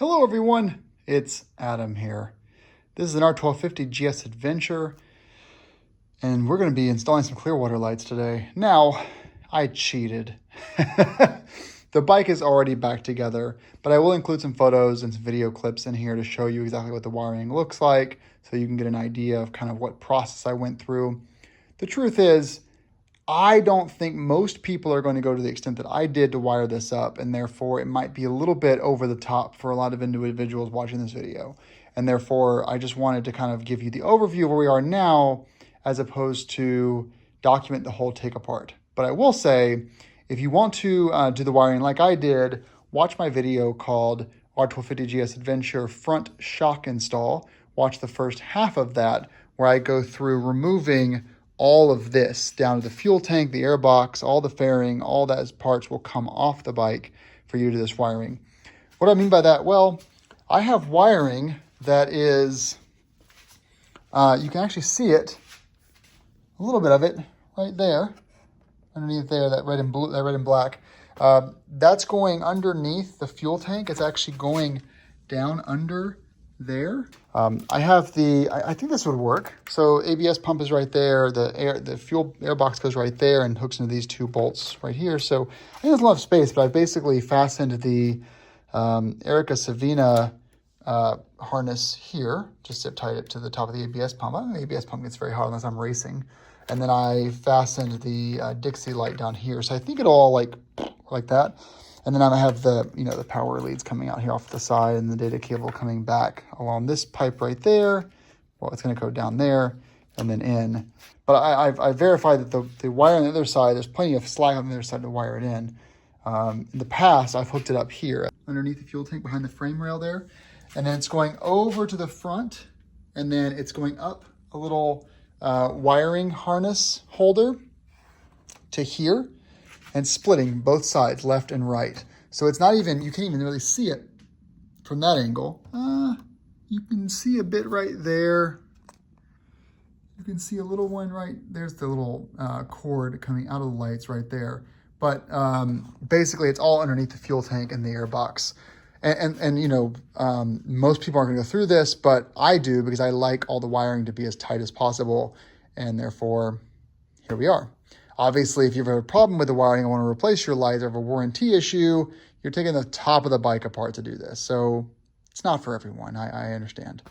Hello everyone, it's Adam here. This is an R1250GS Adventure, and we're going to be installing some Clearwater lights today. Now, I cheated. The bike is already back together, but I will include some photos and some video clips in here to show you exactly what the wiring looks like, so you can get an idea of kind of what process I went through. The truth is, I don't think most people are going to go to the extent that I did to wire this up, and therefore it might be a little bit over the top for a lot of individuals watching this video. And therefore, I just wanted to kind of give you the overview of where we are now, as opposed to document the whole take apart. But I will say, if you want to do the wiring like I did, watch my video called R1250GS Adventure Front Shock Install. Watch the first half of that, where I go through removing all of this down to the fuel tank, the air box, all the fairing, all those parts will come off the bike for you to do this wiring. What do I mean by that? Well, I have wiring that is, you can actually see it, a little bit of it right there, underneath there, that red and blue, that red and black. That's going underneath the fuel tank. It's actually going down under there. I have I think this would work. So ABS pump is right there. The fuel air box goes right there and hooks into these two bolts right here. So I think there's a lot of space, but I basically fastened the Erica Sevina harness here, just zip tied it to the top of the ABS pump. I don't think the ABS pump gets very hot unless I'm racing. And then I fastened the Dixi light down here. So I think it'll all like that. And then I have the power leads coming out here off the side and the data cable coming back along this pipe right there. Well, it's going to go down there and then in. But I verified that the wire on the other side, there's plenty of slack on the other side to wire it in. In the past, I've hooked it up here underneath the fuel tank behind the frame rail there. And then it's going over to the front, and then it's going up a little wiring harness holder to here, and splitting both sides, left and right. So it's not even, you can't even really see it from that angle. You can see a bit right there. You can see a little one right, there's the little cord coming out of the lights right there. But basically it's all underneath the fuel tank and the air box. And most people aren't gonna go through this, but I do, because I like all the wiring to be as tight as possible. And therefore, here we are. Obviously, if you have a problem with the wiring and want to replace your lights or have a warranty issue, you're taking the top of the bike apart to do this. So it's not for everyone, I understand.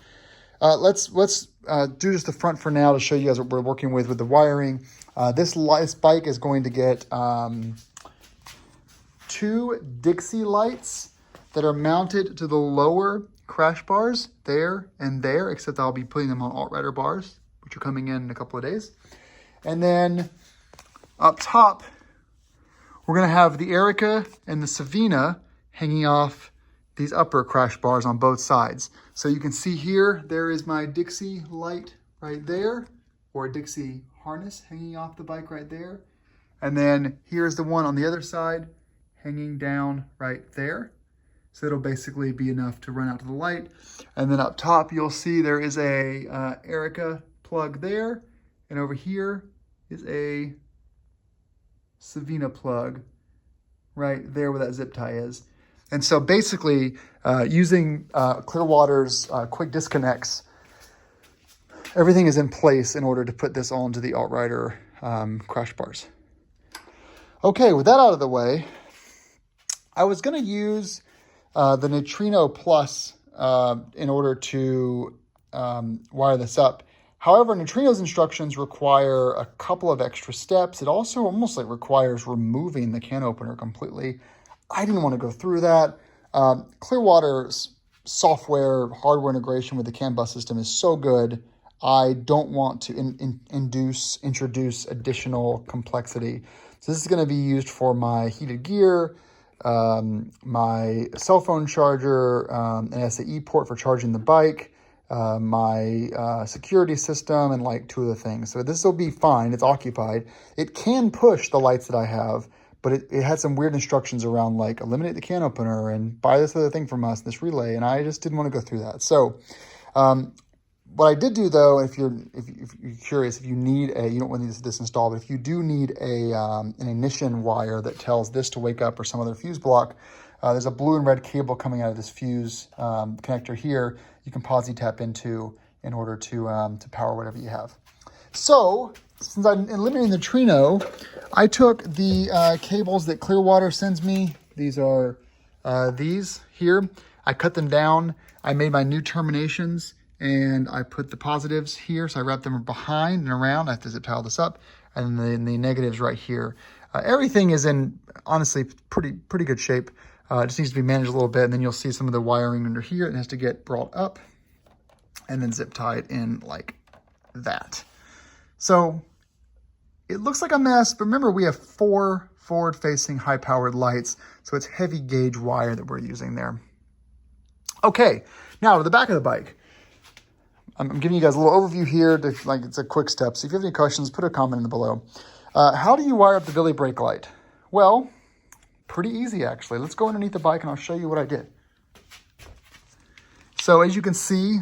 Let's do just the front for now to show you guys what we're working with the wiring. This bike is going to get 2 Dixi lights that are mounted to the lower crash bars there and there, except I'll be putting them on alt-rider bars, which are coming in a couple of days. And then up top, we're going to have the Erica and the Sevina hanging off these upper crash bars on both sides. So you can see here, there is my Dixi light right there, or a Dixi harness hanging off the bike right there. And then here's the one on the other side hanging down right there. So it'll basically be enough to run out to the light. And then up top, you'll see there is a Erica plug there. And over here is a Sevina plug right there where that zip tie is. And so basically using Clearwater's quick disconnects, everything is in place in order to put this all into the alt-rider crash bars. Okay, with that out of the way, I was going to use the Neutrino Plus in order to wire this up. However, Neutrino's instructions require a couple of extra steps. It also almost like requires removing the can opener completely. I didn't want to go through that. Clearwater's software, hardware integration with the Canbus system is so good. I don't want to introduce additional complexity. So this is going to be used for my heated gear, my cell phone charger, an SAE port for charging the bike, my security system, and like 2 other things. So this will be fine. It's occupied. It can push the lights that I have, but it had some weird instructions around like eliminate the can opener and buy this other thing from us, this relay, and I just didn't want to go through that. So what I did do though, if you're curious, if you need you don't want this installed, but if you do need an ignition wire that tells this to wake up or some other fuse block, There's a blue and red cable coming out of this fuse connector here. You can posi tap into in order to power whatever you have. So since I'm eliminating the Trino, I took the cables that Clearwater sends me. These are these here. I cut them down. I made my new terminations and I put the positives here. So I wrapped them behind and around. I have to zip tie all this up, and then the negatives right here. Everything is in, honestly, pretty good shape. It just needs to be managed a little bit, and then you'll see some of the wiring under here. It has to get brought up and then zip tied in like that. So it looks like a mess, but remember we have 4 forward-facing high-powered lights, so it's heavy gauge wire that we're using there. Okay, now to the back of the bike. I'm giving you guys a little overview here, like it's a quick step. So if you have any questions, put a comment in the below. How do you wire up the Billy brake light? Well, pretty easy actually. Let's go underneath the bike and I'll show you what I did. So as you can see,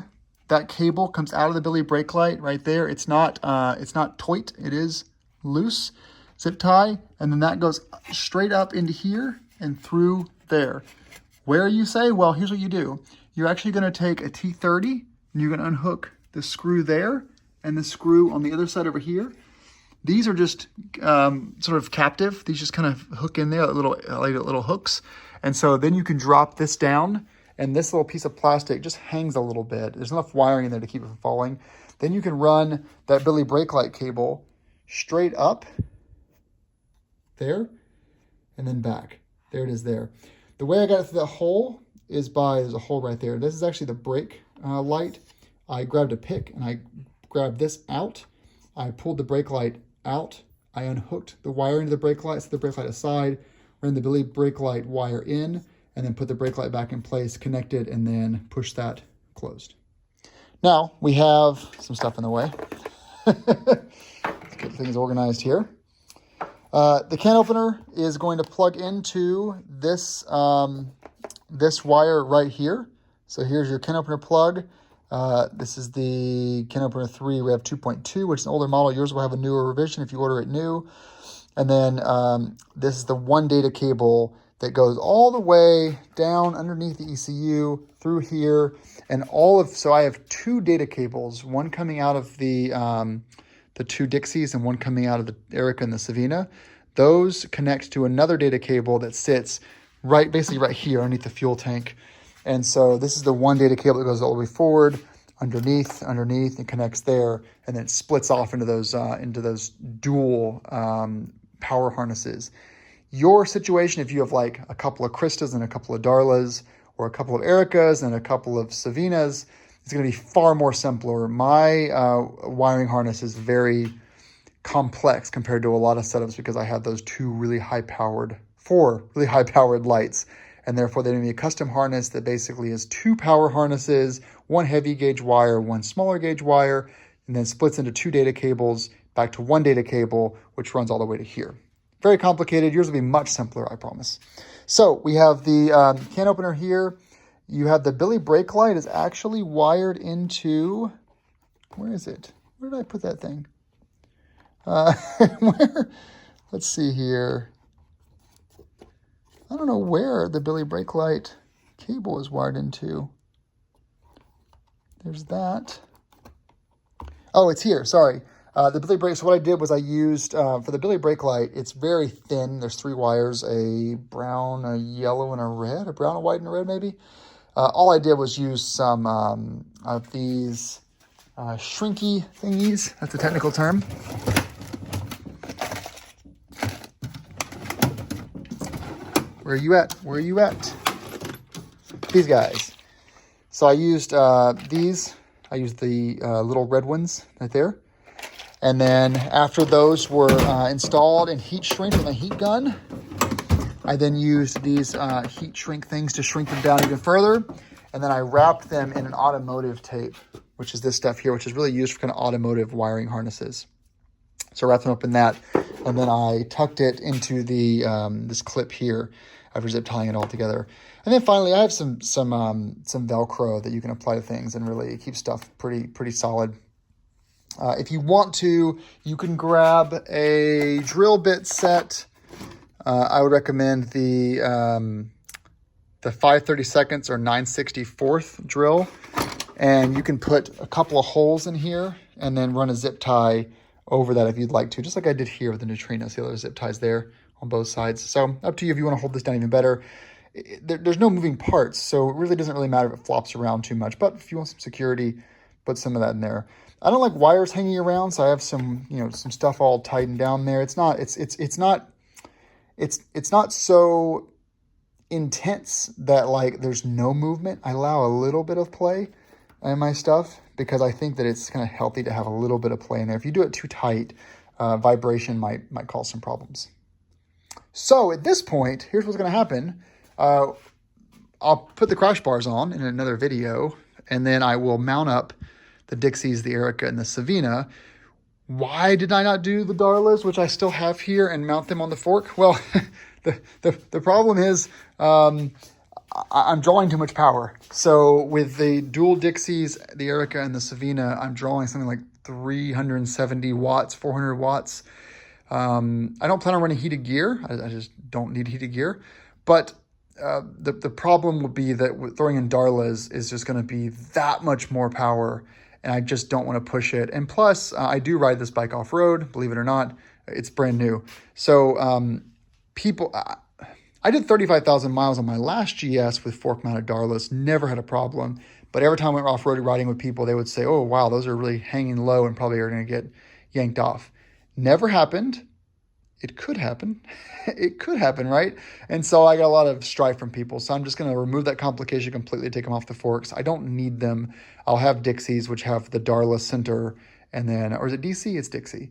that cable comes out of the Billy brake light right there. It's not taut, it is loose. Zip tie, and then that goes straight up into here and through there. Where you say? Well, here's what you do. You're actually going to take a T30 and you're going to unhook the screw there and the screw on the other side over here. These are just sort of captive. These just kind of hook in there, like little hooks. And so then you can drop this down, and this little piece of plastic just hangs a little bit. There's enough wiring in there to keep it from falling. Then you can run that Billy brake light cable straight up there and then back. There it is there. The way I got it through that hole is there's a hole right there. This is actually the brake light. I grabbed a pick and I grabbed this out. I pulled the brake light out. I unhooked the wire into the brake light, set the brake light aside, ran the Billy brake light wire in, and then put the brake light back in place, connected, and then push that closed. Now we have some stuff in the way. Let's get things organized here. The can opener is going to plug into this, this wire right here. So here's your can opener plug. This is the can opener 3 Rev 2.2, which is an older model. Yours will have a newer revision if you order it new. And then this is the 1 data cable that goes all the way down underneath the ECU through here. And so I have 2 data cables, one coming out of the 2 Dixis and one coming out of the Erica and the Sevina. Those connect to another data cable that sits basically right here underneath the fuel tank. And so this is the 1 data cable that goes all the way forward, underneath, and connects there, and then it splits off into those dual power harnesses. Your situation, if you have like a couple of Kristas and a couple of Darlas, or a couple of Ericas and a couple of Sevinas, it's going to be far more simpler. My wiring harness is very complex compared to a lot of setups because I have those 4 really high-powered lights. And therefore, they need a custom harness that basically is 2 power harnesses, 1 heavy gauge wire, 1 smaller gauge wire, and then splits into 2 data cables back to 1 data cable, which runs all the way to here. Very complicated. Yours will be much simpler, I promise. So we have the can opener here. You have the Billy brake light is actually wired into, where is it? Where did I put that thing? Let's see here. I don't know where the Billy brake light cable is wired into. There's that. Oh, it's here. Sorry. The Billy brake. So what I did was I used for the Billy brake light. It's very thin. There's 3 wires: a brown, a yellow, and a red. A brown, a white, and a red, maybe. All I did was use some of these shrinky thingies. That's a technical term. Where are you at? Where are you at? These guys. So I used these. I used the little red ones right there. And then after those were installed and heat shrink with a heat gun, I then used these heat shrink things to shrink them down even further. And then I wrapped them in an automotive tape, which is this stuff here, which is really used for kind of automotive wiring harnesses. So I wrapped them up in that. And then I tucked it into the this clip here after zip tying it all together. And then finally, I have some Velcro that you can apply to things and really keep stuff pretty solid. If you want to, you can grab a drill bit set. I would recommend the the 5/32 or 9/64 drill, and you can put a couple of holes in here and then run a zip tie over that if you'd like to, just like I did here with the neutrino. See, there's zip ties there on both sides. So up to you if you want to hold this down even better. There's no moving parts, so it really doesn't really matter if it flops around too much. But if you want some security, put some of that in there. I don't like wires hanging around, so I have some, some stuff all tightened down there. It's not so intense that like there's no movement. I allow a little bit of play in my stuff because I think that it's kind of healthy to have a little bit of play in there. If you do it too tight, vibration might cause some problems. So at this point, here's what's going to happen. I'll put the crash bars on in another video, and then I will mount up the Dixis, the Erica, and the Sevina. Why did I not do the Darlas, which I still have here, and mount them on the fork? Well, the problem is I'm drawing too much power. So with the dual Dixis, the Erica, and the Sevina, I'm drawing something like 370 watts, 400 watts. I don't plan on running heated gear. I just don't need heated gear. But the problem will be that throwing in Darlas is just going to be that much more power, and I just don't want to push it. And plus, I do ride this bike off-road, believe it or not. It's brand new. So I did 35,000 miles on my last GS with fork-mounted Darlas, never had a problem. But every time I went off-road riding with people, they would say, oh, wow, those are really hanging low and probably are going to get yanked off. Never happened. It could happen. It could happen, right? And so I got a lot of strife from people. So I'm just going to remove that complication completely, take them off the forks. I don't need them. I'll have Dixis, which have the Darla center, and then, or is it DC? It's Dixi.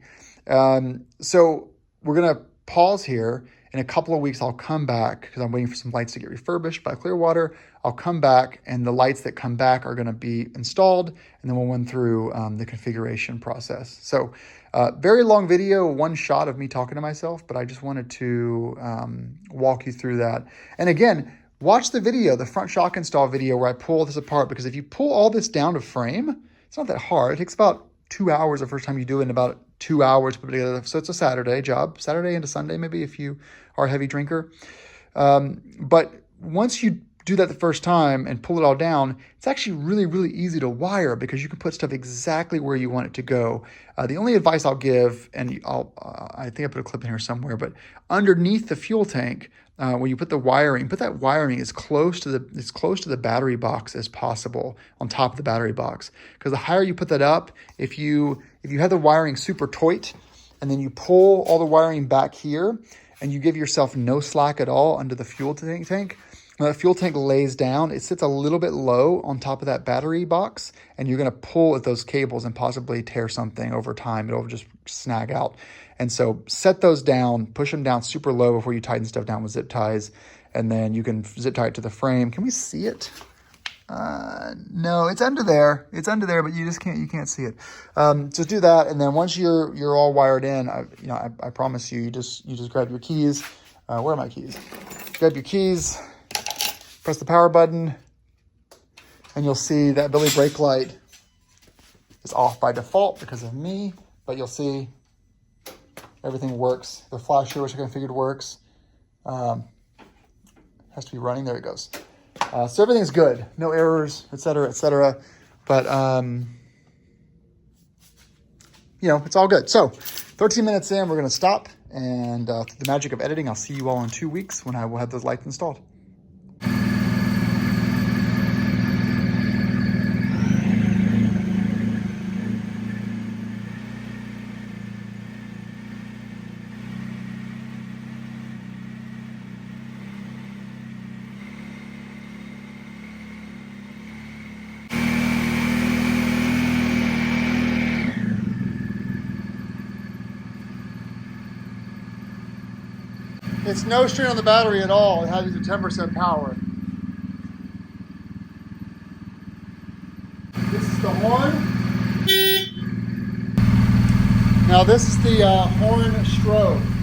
So we're going to pause here. In a couple of weeks, I'll come back because I'm waiting for some lights to get refurbished by Clearwater. I'll come back, and the lights that come back are going to be installed, and then we'll run through the configuration process. So very long video, one shot of me talking to myself, but I just wanted to walk you through that. And again, watch the video, the front shock install video where I pull this apart, because if you pull all this down to frame, it's not that hard. It takes about 2 hours the first time you do it, and about 2 hours to put it together. So it's a Saturday job, Saturday into Sunday maybe if you are a heavy drinker. But once you do that the first time and pull it all down, it's actually really, really easy to wire because you can put stuff exactly where you want it to go. The only advice I'll give, and I think I put a clip in here somewhere, but underneath the fuel tank, when you put the wiring, put that wiring as close to the battery box as possible, on top of the battery box. Because the higher you put that up, if you have the wiring super tight, and then you pull all the wiring back here, and you give yourself no slack at all under the fuel tank, when the fuel tank lays down, it sits a little bit low on top of that battery box, and you're going to pull at those cables and possibly tear something over time. It'll just snag out. And so set those down, push them down super low before you tighten stuff down with zip ties, and then you can zip tie it to the frame. Can we see it? No, it's under there. It's under there, but you can't see it. So do that, and then once you're all wired in, I promise you just grab your keys. Where are my keys? Grab your keys. Press the power button, and you'll see that Billy brake light is off by default because of me, but you'll see everything works. The flasher, which I configured, works. Has to be running. There it goes. So everything's good. No errors, et cetera, et cetera. But, it's all good. So 13 minutes in, we're going to stop. And through the magic of editing, I'll see you all in 2 weeks when I will have those lights installed. It's no strain on the battery at all. It has a 10% power. This is the horn. Now this is the horn strobe.